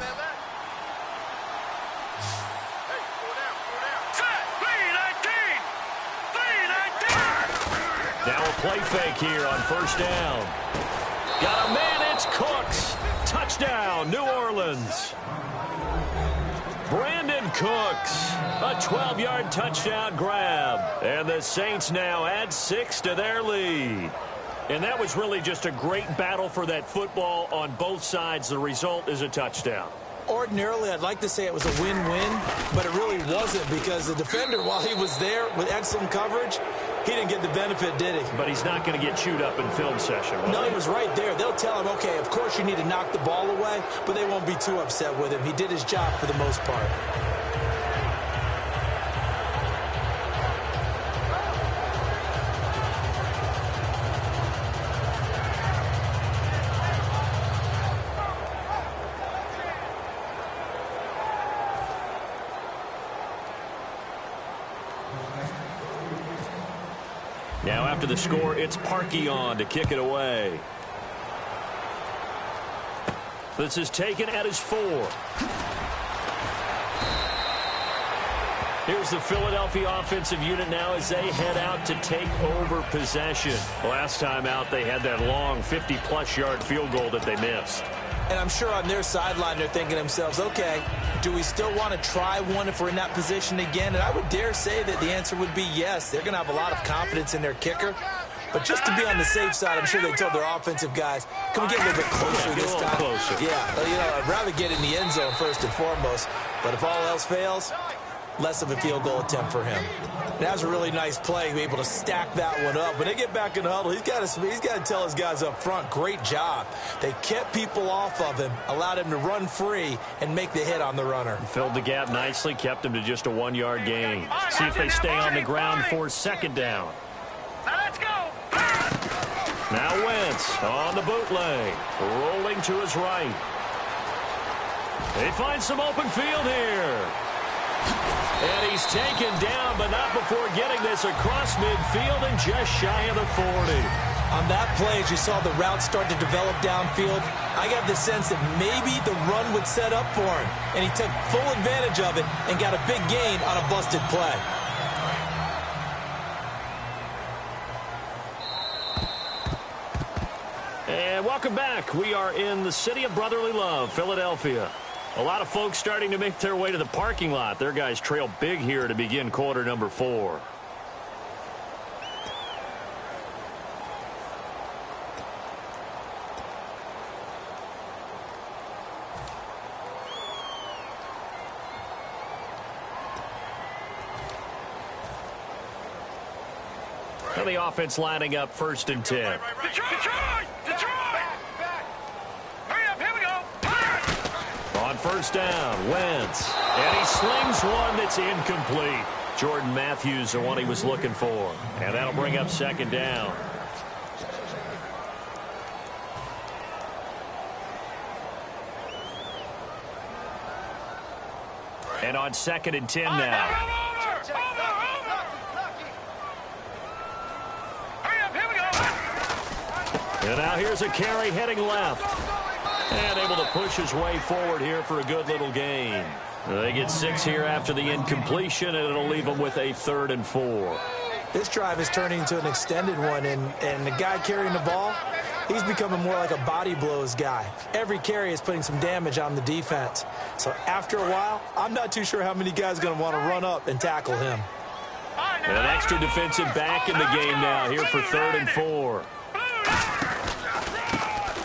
Now a play fake here on first down. Got a man, it's Cooks. Touchdown, New Orleans. Brandon Cooks, a 12-yard touchdown grab. And the Saints now add 6 to their lead. And that was really just a great battle for that football on both sides. The result is a touchdown. Ordinarily, I'd like to say it was a win-win, but it really wasn't because the defender, while he was there with excellent coverage, he didn't get the benefit, did he? But he's not going to get chewed up in film session, was No, he? he was right there. They'll tell him, okay, of course you need to knock the ball away, but they won't be too upset with him. He did his job for the most part. Now after the score, it's Parkey on to kick it away. This is taken at his 4. Here's the Philadelphia offensive unit now as they head out to take over possession. Last time out, they had that long 50-plus yard field goal that they missed. And I'm sure on their sideline they're thinking to themselves, okay, do we still want to try one if we're in that position again? And I would dare say that the answer would be yes. They're going to have a lot of confidence in their kicker. But just to be on the safe side, I'm sure they told their offensive guys, can we get a little bit closer this time? Closer. Yeah, I'd rather get in the end zone first and foremost. But if all else fails, less of a field goal attempt for him. That was a really nice play to be able to stack that one up. When they get back in the huddle, he's got to tell his guys up front, great job. They kept people off of him, allowed him to run free and make the hit on the runner. Filled the gap nicely, kept him to just a 1-yard gain. See if they stay on the ground for second down. Now let's go. Now Wentz on the bootleg, rolling to his right. They find some open field here. And he's taken down, but not before getting this across midfield and just shy of the 40. On that play, as you saw the route start to develop downfield, I got the sense that maybe the run would set up for him. And he took full advantage of it and got a big gain on a busted play. And welcome back. We are in the city of brotherly love, Philadelphia. A lot of folks starting to make their way to the parking lot. Their guys trail big here to begin quarter number 4. And the offense lining up 1st and 10. Detroit! Hurry up, here we go. On 1st down, Wentz. And he slings one that's incomplete. Jordan Matthews, the one he was looking for. And that'll bring up 2nd down. And on 2nd and 10 now. And now here's a carry heading left. And able to push his way forward here for a good little gain. They get 6 here after the incompletion, and it'll leave them with a 3rd and 4. This drive is turning into an extended one, and the guy carrying the ball, he's becoming more like a body blows guy. Every carry is putting some damage on the defense. So after a while, I'm not too sure how many guys are going to want to run up and tackle him. And an extra defensive back in the game now here for 3rd and 4.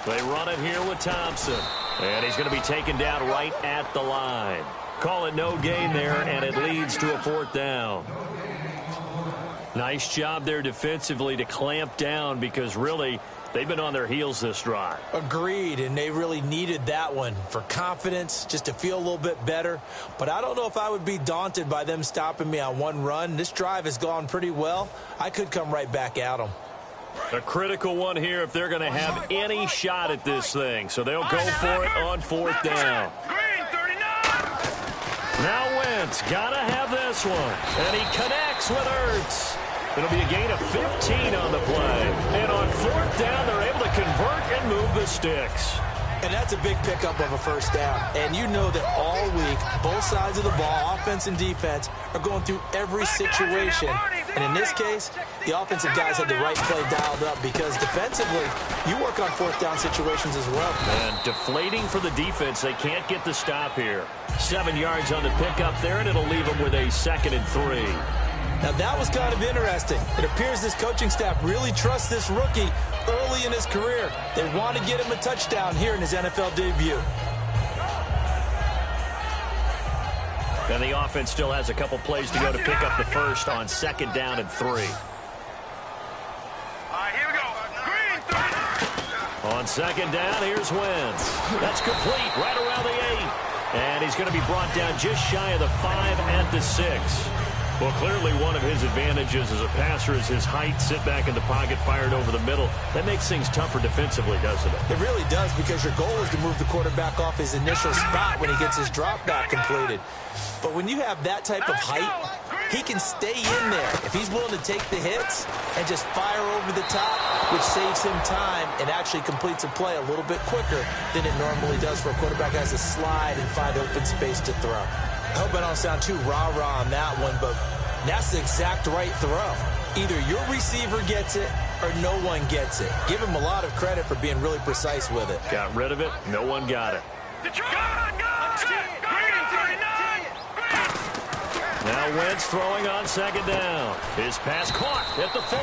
They run it here with Thompson. And he's going to be taken down right at the line. Call it no gain there, and it leads to a 4th down. Nice job there defensively to clamp down because really they've been on their heels this drive. Agreed, and they really needed that one for confidence, just to feel a little bit better. But I don't know if I would be daunted by them stopping me on one run. This drive has gone pretty well. I could come right back at them. A critical one here if they're going to have any shot at this thing. So they'll go for it on 4th down. Now Wentz got to have this one. And he connects with Ertz. It'll be a gain of 15 on the play. And on 4th down, they're able to convert and move the sticks. And that's a big pickup of a 1st down. And you know that all week, both sides of the ball, offense and defense, are going through every situation. And in this case, the offensive guys had the right play dialed up because defensively, you work on 4th down situations as well. And deflating for the defense. They can't get the stop here. 7 yards on the pickup there, and it'll leave them with a 2nd and 3. Now, that was kind of interesting. It appears this coaching staff really trusts this rookie early in his career. They want to get him a touchdown here in his NFL debut. And the offense still has a couple plays to go to pick up the first on 2nd down and 3. All right, here we go. Green, 30. On 2nd down, here's Wentz. That's complete right around the 8. And he's going to be brought down just shy of the 5 at the 6. Well, clearly one of his advantages as a passer is his height. Sit back in the pocket, fired over the middle. That makes things tougher defensively, doesn't it? It really does, because your goal is to move the quarterback off his initial spot when he gets his drop back completed. But when you have that type of height, he can stay in there if he's willing to take the hits and just fire over the top, which saves him time and actually completes a play a little bit quicker than it normally does for a quarterback who has to slide and find open space to throw. I hope I don't sound too rah-rah on that one, but that's the exact right throw. Either your receiver gets it or no one gets it. Give him a lot of credit for being really precise with it. Got rid of it. No one got it. Now Wentz throwing on 2nd down. His pass caught at the 4.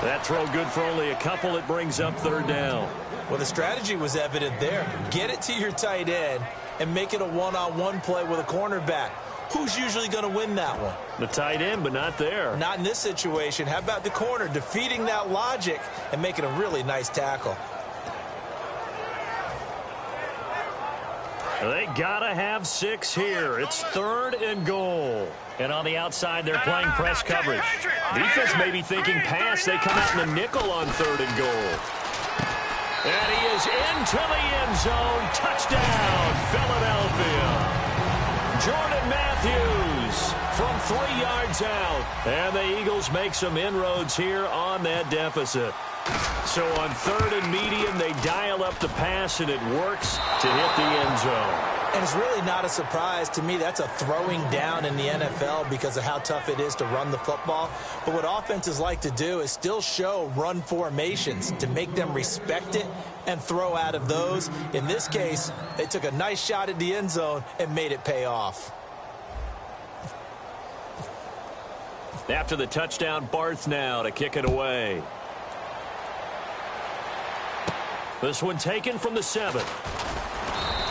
That throw good for only a couple. It brings up 3rd down. Well, the strategy was evident there. Get it to your tight end and make it a one-on-one play with a cornerback. who's usually going to win that one? The tight end, but not there. Not in this situation. How about the corner defeating that logic and making a really nice tackle? They gotta have 6 here. It's 3rd and goal. And on the outside, they're playing press coverage. Defense may be thinking pass. They come out in the nickel on 3rd and goal. And he is into the end zone. Touchdown, Philadelphia. Jordan Matthews from 3 yards out. And the Eagles make some inroads here on that deficit. So on 3rd and medium, they dial up the pass, and it works to hit the end zone. And it's really not a surprise to me. That's a throwing down in the NFL because of how tough it is to run the football. But what offenses like to do is still show run formations to make them respect it and throw out of those. In this case, they took a nice shot at the end zone and made it pay off. After the touchdown, Barth now to kick it away. This one taken from the 7.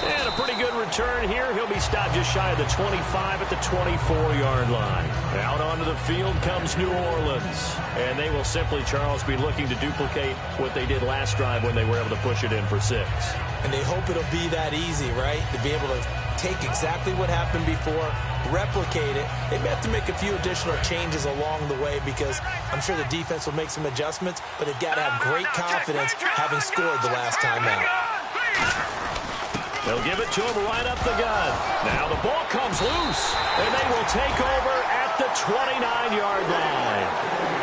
And a pretty good return here. He'll be stopped just shy of the 25 at the 24-yard line. Out onto the field comes New Orleans. And they will simply, Charles, be looking to duplicate what they did last drive when they were able to push it in for 6. And they hope it'll be that easy, right? To be able to take exactly what happened before, replicate it. They may have to make a few additional changes along the way because I'm sure the defense will make some adjustments, but they've got to have great confidence having scored the last time out. They'll give it to him right up the gut. Now the ball comes loose, and they will take over at the 29-yard line.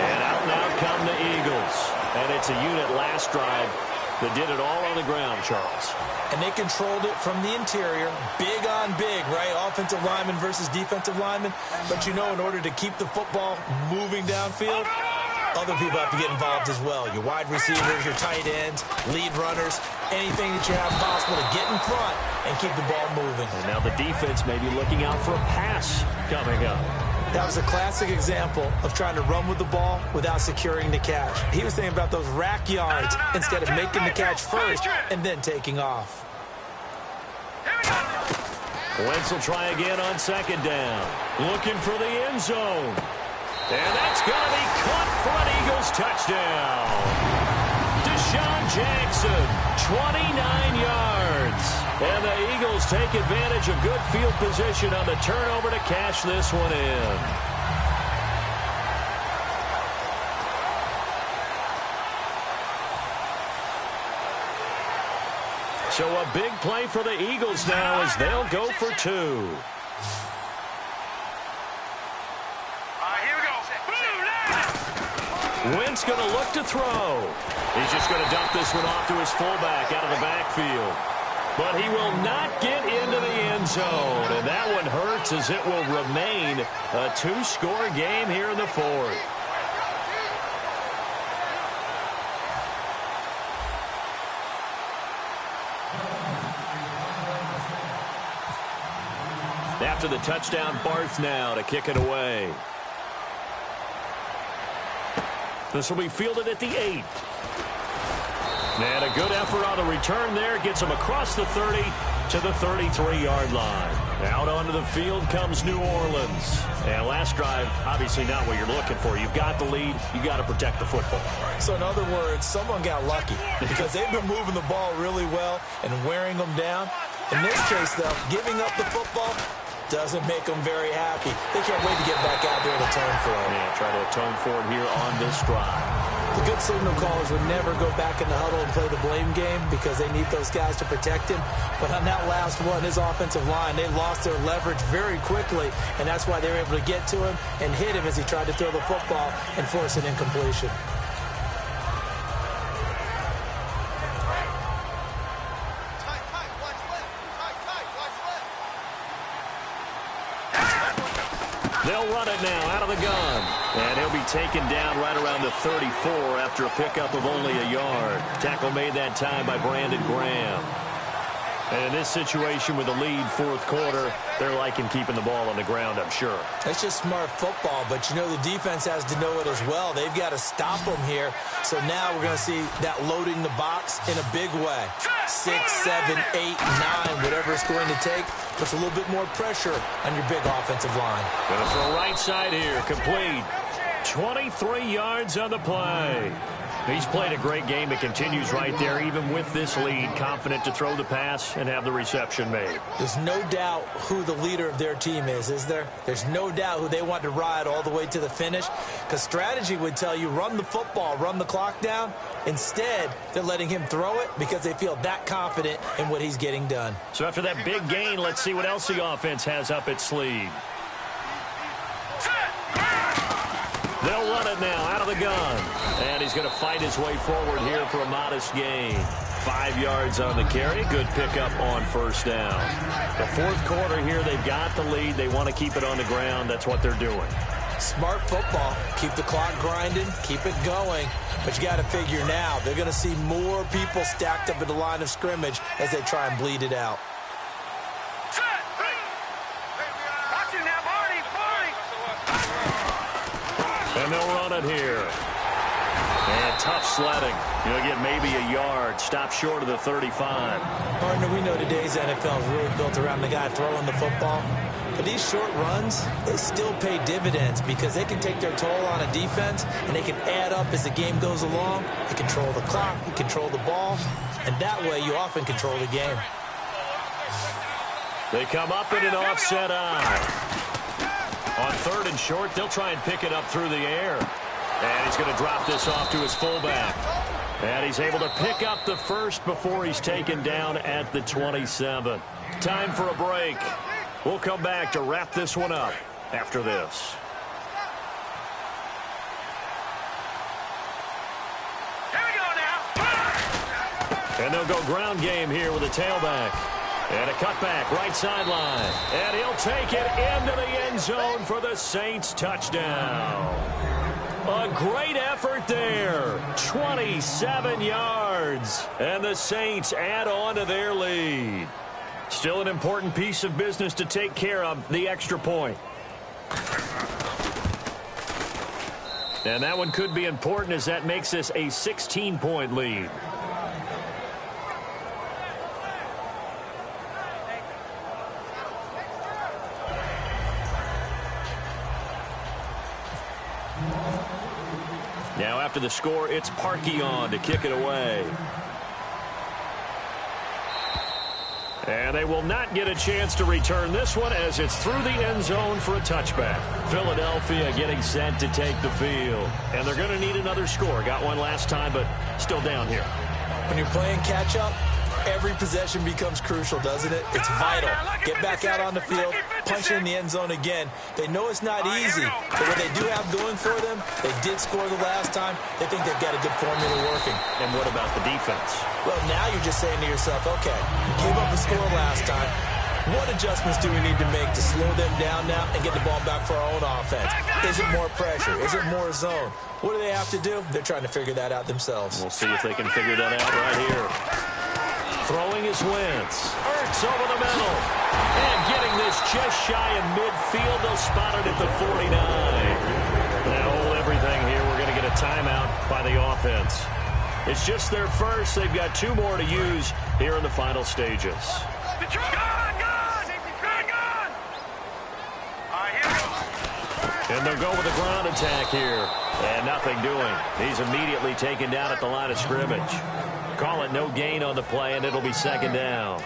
And out come the Eagles. And it's a unit last drive that did it all on the ground, Charles. And they controlled it from the interior, big on big, right? Offensive lineman versus defensive lineman. But you know, in order to keep the football moving downfield, other people have to get involved as well. Your wide receivers, your tight ends, lead runners, anything that you have possible to get in front and keep the ball moving. And now the defense may be looking out for a pass coming up. That was a classic example of trying to run with the ball without securing the catch. He was thinking about those rack yards instead of making the catch first and then taking off. Wentz will try again on 2nd down. Looking for the end zone. And that's going to be caught for an Eagles touchdown. Deshaun Jackson, 29 yards. And the Eagles take advantage of good field position on the turnover to cash this one in. So a big play for the Eagles now as they'll go for 2. Wentz going to look to throw. He's just going to dump this one off to his fullback out of the backfield. But he will not get into the end zone. And that one hurts as it will remain a 2-score game here in the 4th. After the touchdown, Barth now to kick it away. This will be fielded at the 8. And a good effort on the return there. Gets him across the 30 to the 33-yard line. Out onto the field comes New Orleans. And last drive, obviously not what you're looking for. You've got the lead. You got to protect the football. So in other words, someone got lucky because they've been moving the ball really well and wearing them down. In this case, though, giving up the football doesn't make them very happy. They can't wait to get back out there and atone for it. Yeah, try to atone for it here on this drive. The good signal callers would never go back in the huddle and play the blame game because they need those guys to protect him. But on that last one, his offensive line, they lost their leverage very quickly, and that's why they were able to get to him and hit him as he tried to throw the football and force an incompletion. They'll run it now out of the gun. And he'll be taken down right around the 34 after a pickup of only a yard. Tackle made that time by Brandon Graham. And in this situation with the lead, fourth quarter, they're liking keeping the ball on the ground, I'm sure. That's just smart football, but you know the defense has to know it as well. They've got to stop them here. So now we're going to see that loading the box in a big way. 6, 7, 8, 9, whatever it's going to take, puts a little bit more pressure on your big offensive line. Going to throw right side here, complete. 23 yards on the play. He's played a great game. It continues right there, even with this lead, confident to throw the pass and have the reception made. There's no doubt who the leader of their team is there? There's no doubt who they want to ride all the way to the finish, because strategy would tell you run the football, run the clock down. Instead, they're letting him throw it because they feel that confident in what he's getting done. So after that big gain, let's see what else the offense has up its sleeve. They'll run it now out of the gun. And he's going to fight his way forward here for a modest gain. 5 yards on the carry. Good pickup on first down. The fourth quarter here, they've got the lead. They want to keep it on the ground. That's what they're doing. Smart football. Keep the clock grinding. Keep it going. But you got to figure now, they're going to see more people stacked up at the line of scrimmage as they try and bleed it out. And they'll run it here. And tough sledding. You'll get maybe a yard. Stop short of the 35. Partner, we know today's NFL is really built around the guy throwing the football. But these short runs, they still pay dividends because they can take their toll on a defense and they can add up as the game goes along. They control the clock, you control the ball, and that way you often control the game. They come up in an offset eye. On third and short, they'll try and pick it up through the air. And he's going to drop this off to his fullback. And he's able to pick up the first before he's taken down at the 27. Time for a break. We'll come back to wrap this one up after this. Here we go now. And they'll go ground game here with a tailback. And a cutback, right sideline. And he'll take it into the end zone for the Saints touchdown. A great effort there. 27 yards. And the Saints add on to their lead. Still an important piece of business to take care of, the extra point. And that one could be important as that makes this a 16-point lead. Now after the score, it's Parkey on to kick it away. And they will not get a chance to return this one as it's through the end zone for a touchback. Philadelphia getting set to take the field. And they're going to need another score. Got one last time, but still down here. When you're playing catch-up, every possession becomes crucial, doesn't it? It's vital. Get back out on the field, punch it in the end zone again. They know it's not easy, but what they do have going for them, they did score the last time. They think they've got a good formula working. And what about the defense? Well, now you're just saying to yourself, okay, we gave up a score last time. What adjustments do we need to make to slow them down now and get the ball back for our own offense? Is it more pressure? Is it more zone? What do they have to do? They're trying to figure that out themselves. We'll see if they can figure that out right here. Throwing is Wentz. Ertz over the middle. And getting this just shy of midfield. They'll spot it at the 49. Now hold everything here. We're going to get a timeout by the offense. It's just their first. They've got 2 more to use here in the final stages. And they'll go with a ground attack here. And nothing doing. He's immediately taken down at the line of scrimmage. Call it no gain on the play, and it'll be second down.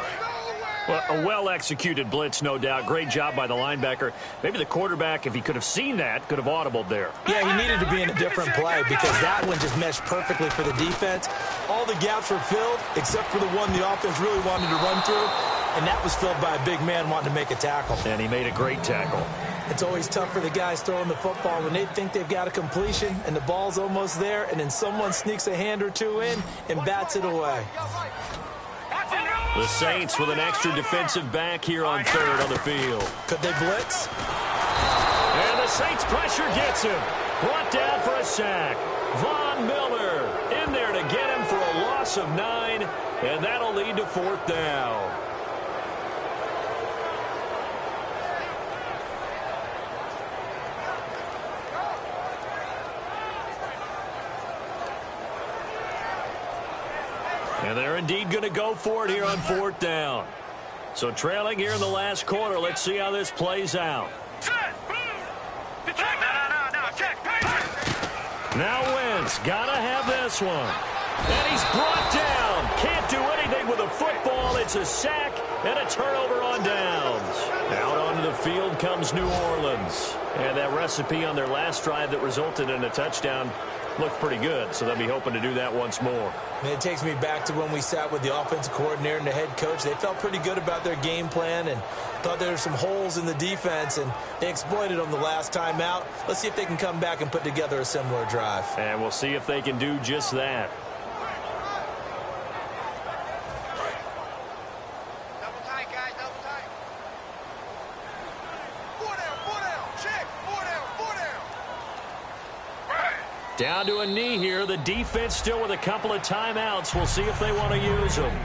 Well, a well-executed blitz, no doubt. Great job by the linebacker. Maybe the quarterback, if he could have seen that, could have audibled there. Yeah, he needed to be in a different play because that one just meshed perfectly for the defense. All the gaps were filled except for the one the offense really wanted to run through, and that was filled by a big man wanting to make a tackle. And he made a great tackle. It's always tough for the guys throwing the football when they think they've got a completion and the ball's almost there, and then someone sneaks a hand or two in and bats it away. The Saints with an extra defensive back here on third on the field. Could they blitz? And the Saints pressure gets him. Brought down for a sack. Von Miller in there to get him for a loss of 9, and that'll lead to fourth down. And they're indeed going to go for it here on 4th down. So trailing here in the last quarter. Let's see how this plays out. Now Wentz, gotta have this one. And he's brought down. Can't do anything with a football. It's a sack and a turnover on downs. Out onto the field comes New Orleans. And that recipe on their last drive that resulted in a touchdown looked pretty good, so they'll be hoping to do that once more. And it takes me back to when we sat with the offensive coordinator and the head coach. They felt pretty good about their game plan and thought there were some holes in the defense, and they exploited them the last time out. Let's see if they can come back and put together a similar drive. And we'll see if they can do just that. Double tight, guys, double tight. 4 down, check, 4 down. Down to a knee here. The defense still with a couple of timeouts. We'll see if they want to use them.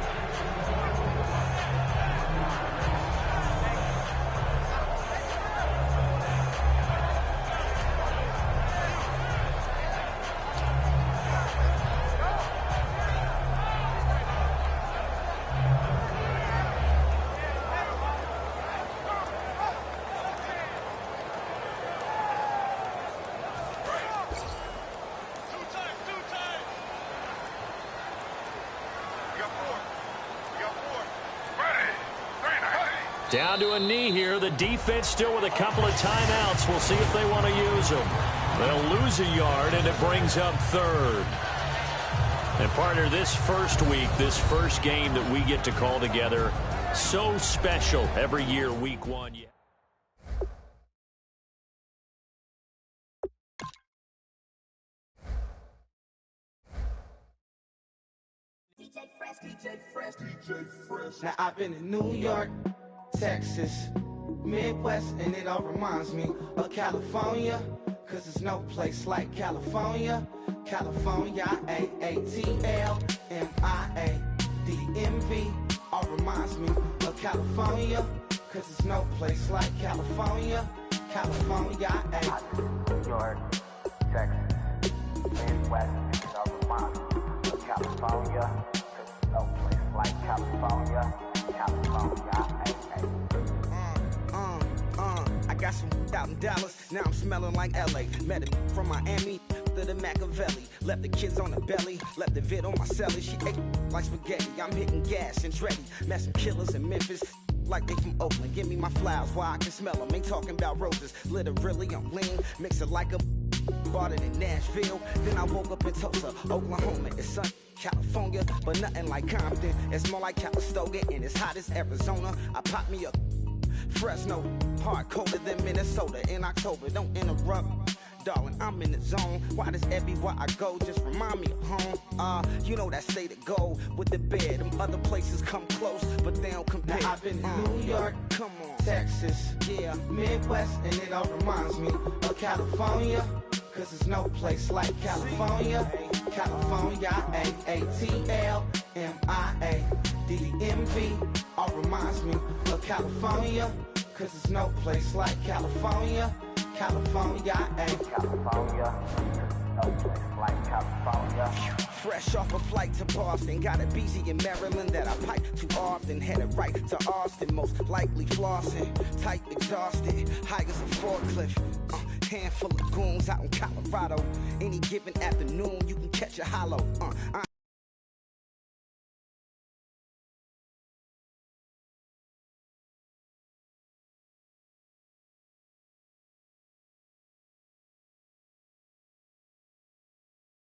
Down to a knee here. The defense still with a couple of timeouts. We'll see if they want to use them. They'll lose a yard, and it brings up 3rd. And, partner, this first week, this first game that we get to call together, so special every year, week 1. DJ Fresh. Now, I've been in New York, Texas, Midwest, and it all reminds me of California, cause there's no place like California. California, AATLMIA-DMV, all reminds me of California, cause there's no place like California. California, New York, Texas, Midwest, and it all reminds me of California, cause there's no place like California. I got some out in Dallas, now I'm smelling like LA. Met him from Miami to the Machiavelli. Left the kids on the belly, left the vid on my celly. She ate like spaghetti, I'm hitting gas and Dreddy. Met some killers in Memphis, like they from Oakland. Give me my flowers while I can smell them. Ain't talking about roses, literally I'm lean. Mix it like a bought it in Nashville. Then I woke up in Tulsa, Oklahoma. It's sun, California, but nothing like Compton. It's more like Calistoga, and it's hot as Arizona. I pop me a Fresno, hard colder than Minnesota in October. Don't interrupt, darling, I'm in the zone. Why does everywhere I go just remind me of home? You know that state of gold with the bed. Them other places come close, but they don't compare. Now I've been in New York, come on, Texas, yeah, Midwest, and it all reminds me of California, cause there's no place like California. California, AATLMIA-DMV, all reminds me of California, cause there's no place like California. California, California, no place like California. Fresh off a flight to Boston, got a BZ in Maryland that I pipe too often. Headed right to Austin, most likely flossing. Tight, exhausted, high as a forklift. Handful of goons out in Colorado. Any given afternoon, you can catch a hollow.